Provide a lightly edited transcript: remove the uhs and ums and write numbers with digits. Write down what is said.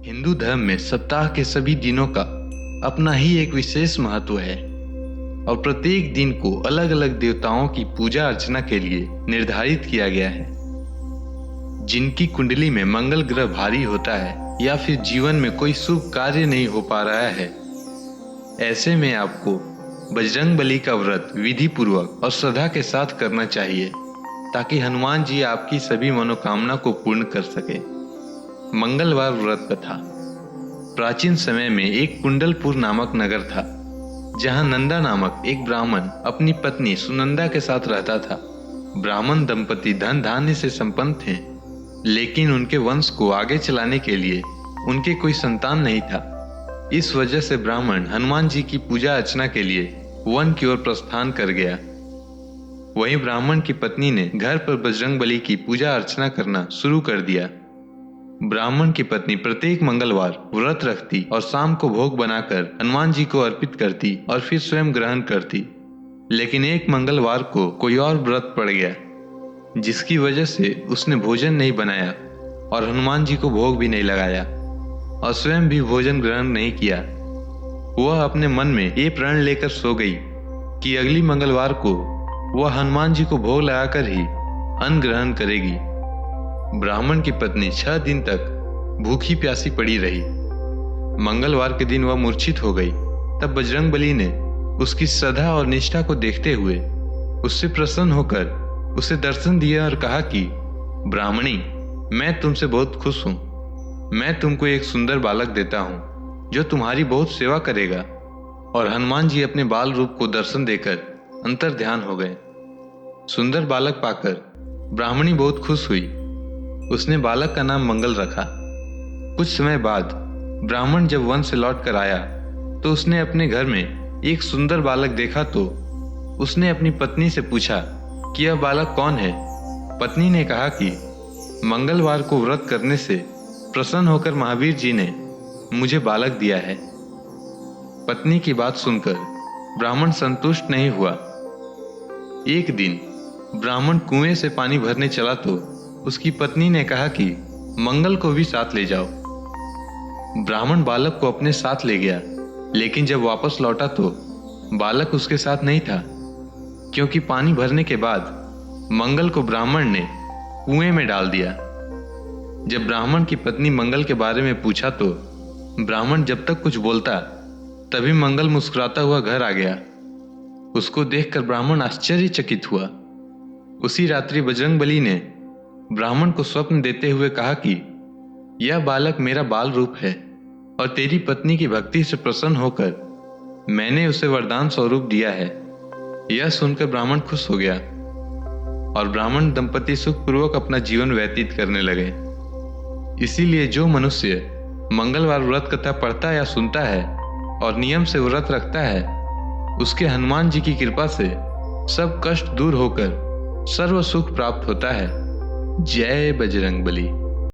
हिंदू धर्म में सप्ताह के सभी दिनों का अपना ही एक विशेष महत्व है और प्रत्येक दिन को अलग अलग देवताओं की पूजा अर्चना के लिए निर्धारित किया गया है। जिनकी कुंडली में मंगल ग्रह भारी होता है या फिर जीवन में कोई शुभ कार्य नहीं हो पा रहा है, ऐसे में आपको बजरंगबली का व्रत विधि पूर्वक और श्रद्धा के साथ करना चाहिए ताकि हनुमान जी आपकी सभी मनोकामना को पूर्ण कर सके। मंगलवार व्रत कथा। प्राचीन समय में एक कुंडलपुर नामक नगर था जहां नंदा नामक एक ब्राह्मण अपनी पत्नी सुनंदा के साथ रहता था। ब्राह्मण दंपति धन धान्य से संपन्न थे, लेकिन उनके वंश को आगे चलाने के लिए उनके कोई संतान नहीं था। इस वजह से ब्राह्मण हनुमान जी की पूजा अर्चना के लिए वन की ओर प्रस्थान कर गया। वहीं ब्राह्मण की पत्नी ने घर पर बजरंगबली की पूजा अर्चना करना शुरू कर दिया। ब्राह्मण की पत्नी प्रत्येक मंगलवार व्रत रखती और शाम को भोग बनाकर हनुमान जी को अर्पित करती और फिर स्वयं ग्रहण करती। लेकिन एक मंगलवार को कोई और व्रत पड़ गया, जिसकी वजह से उसने भोजन नहीं बनाया और हनुमान जी को भोग भी नहीं लगाया और स्वयं भी भोजन ग्रहण नहीं किया। वह अपने मन में ये प्रण लेकर सो गई कि अगली मंगलवार को वह हनुमान जी को भोग लगाकर ही अन्न ग्रहण करेगी। ब्राह्मण की पत्नी 6 दिन तक भूखी प्यासी पड़ी रही। मंगलवार के दिन वह मूर्छित हो गई। तब बजरंगबली ने उसकी श्रद्धा और निष्ठा को देखते हुए उससे प्रसन्न होकर उसे दर्शन दिया और कहा कि ब्राह्मणी, मैं तुमसे बहुत खुश हूं। मैं तुमको एक सुंदर बालक देता हूं जो तुम्हारी बहुत सेवा करेगा। और हनुमान जी अपने बाल रूप को दर्शन देकर अंतर ध्यान हो गए। सुंदर बालक पाकर ब्राह्मणी बहुत खुश हुई। उसने बालक का नाम मंगल रखा। कुछ समय बाद ब्राह्मण जब वन से लौट कर आया तो उसने अपने घर में एक सुंदर बालक देखा। तो उसने अपनी पत्नी से पूछा कि यह बालक कौन है। पत्नी ने कहा कि मंगलवार को व्रत करने से प्रसन्न होकर महावीर जी ने मुझे बालक दिया है। पत्नी की बात सुनकर ब्राह्मण संतुष्ट नहीं हुआ। एक दिन ब्राह्मण कुएं से पानी भरने चला तो उसकी पत्नी ने कहा कि मंगल को भी साथ ले जाओ। ब्राह्मण बालक को अपने साथ ले गया, लेकिन जब वापस लौटा तो बालक उसके साथ नहीं था, क्योंकि पानी भरने के बाद मंगल को ब्राह्मण ने कुएं में डाल दिया। जब ब्राह्मण की पत्नी मंगल के बारे में पूछा तो ब्राह्मण जब तक कुछ बोलता तभी मंगल मुस्कुराता हुआ घर आ गया। उसको देखकर ब्राह्मण आश्चर्यचकित हुआ। उसी रात्रि बजरंगबली ने ब्राह्मण को स्वप्न देते हुए कहा कि यह बालक मेरा बाल रूप है और तेरी पत्नी की भक्ति से प्रसन्न होकर मैंने उसे वरदान स्वरूप दिया है। यह सुनकर ब्राह्मण खुश हो गया और ब्राह्मण दंपति सुखपूर्वक अपना जीवन व्यतीत करने लगे। इसीलिए जो मनुष्य मंगलवार व्रत कथा पढ़ता या सुनता है और नियम से व्रत रखता है, उसके हनुमान जी की कृपा से सब कष्ट दूर होकर सर्व सुख प्राप्त होता है। जय बजरंगबली।